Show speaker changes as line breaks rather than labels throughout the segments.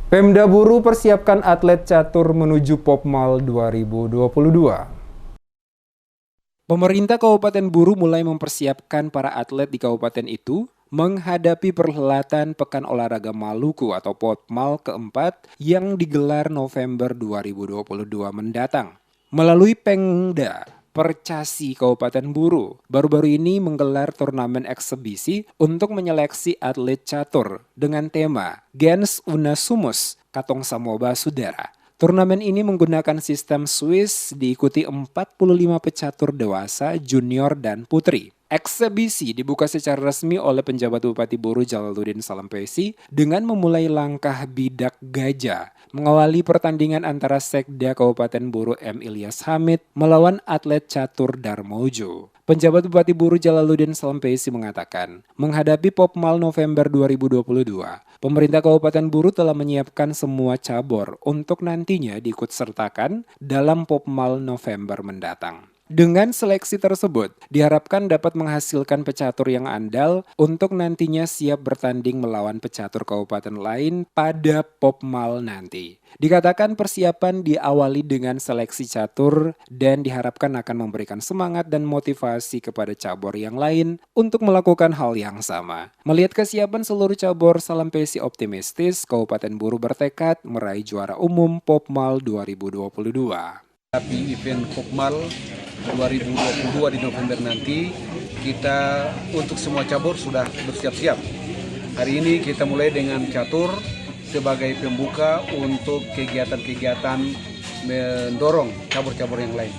Pemda Buru persiapkan atlet catur menuju Popmal 2022. Pemerintah Kabupaten Buru mulai mempersiapkan para atlet di kabupaten itu menghadapi perhelatan Pekan Olahraga Maluku atau Popmal keempat yang digelar November 2022 mendatang. Melalui Pengda Percasi Kabupaten Buru, baru-baru ini menggelar turnamen eksebisi untuk menyeleksi atlet catur dengan tema Gens Una Sumus, Katong Samoba Sudara. Turnamen ini menggunakan sistem Swiss diikuti 45 pecatur dewasa, junior, dan putri. Eksebisi dibuka secara resmi oleh penjabat Bupati Buru Jalaluddin Salampesi dengan memulai langkah bidak gajah mengawali pertandingan antara Sekda Kabupaten Buru M. Ilyas Hamid melawan atlet catur Darmojo. Penjabat Bupati Buru Jalaluddin Salampesi mengatakan, menghadapi Popmal November 2022, pemerintah Kabupaten Buru telah menyiapkan semua cabur untuk nantinya diikut sertakan dalam Popmal November mendatang. Dengan seleksi tersebut, diharapkan dapat menghasilkan pecatur yang andal untuk nantinya siap bertanding melawan pecatur kabupaten lain pada Popmal nanti. Dikatakan persiapan diawali dengan seleksi catur dan diharapkan akan memberikan semangat dan motivasi kepada cabur yang lain untuk melakukan hal yang sama. Melihat kesiapan seluruh cabur, Salampesi optimistis Kabupaten Buru bertekad meraih juara umum Popmal 2022.
Tapi event Popmal 2022 di November nanti, kita untuk semua cabur sudah bersiap-siap. Hari ini kita mulai dengan catur sebagai pembuka untuk kegiatan-kegiatan mendorong cabur-cabur yang lain.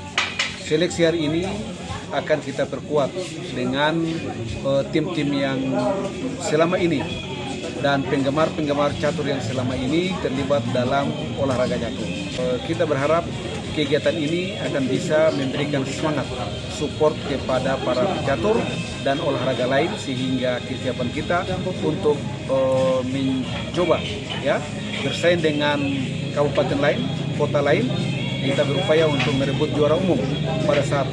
Seleksi hari ini akan kita perkuat dengan tim-tim yang selama ini dan penggemar-penggemar catur yang selama ini terlibat dalam olahraga catur. Kita berharap kegiatan ini akan bisa memberikan semangat, support kepada para pecatur dan olahraga lain sehingga kesiapan kita untuk mencoba bersaing dengan kabupaten lain, kota lain, kita berupaya untuk merebut juara umum pada saat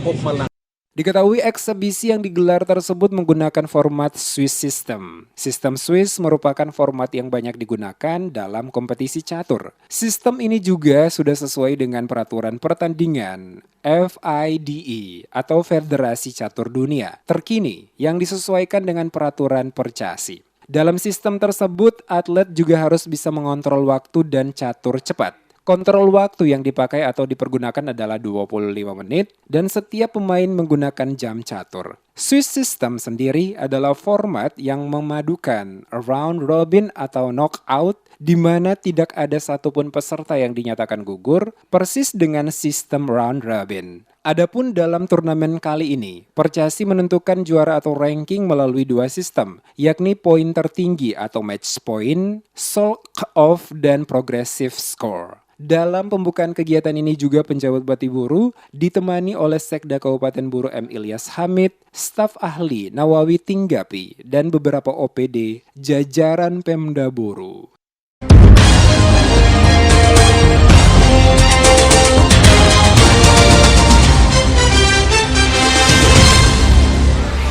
Popmal.
Diketahui eksebisi yang digelar tersebut menggunakan format Swiss System. Sistem Swiss merupakan format yang banyak digunakan dalam kompetisi catur. Sistem ini juga sudah sesuai dengan peraturan pertandingan FIDE atau Federasi Catur Dunia terkini yang disesuaikan dengan peraturan Percasi. Dalam sistem tersebut, atlet juga harus bisa mengontrol waktu dan catur cepat. Kontrol waktu yang dipakai atau dipergunakan adalah 25 menit dan setiap pemain menggunakan jam catur. Swiss System sendiri adalah format yang memadukan round robin atau knockout di mana tidak ada satupun peserta yang dinyatakan gugur, persis dengan sistem round robin. Adapun dalam turnamen kali ini, Percasi menentukan juara atau ranking melalui dua sistem, yakni poin tertinggi atau match point, solk off, dan progressive score. Dalam pembukaan kegiatan ini juga penjabat Bupati Buru ditemani oleh Sekda Kabupaten Buru M. Ilyas Hamid, staf ahli Nawawi Tinggapi, dan beberapa OPD jajaran Pemda Buru.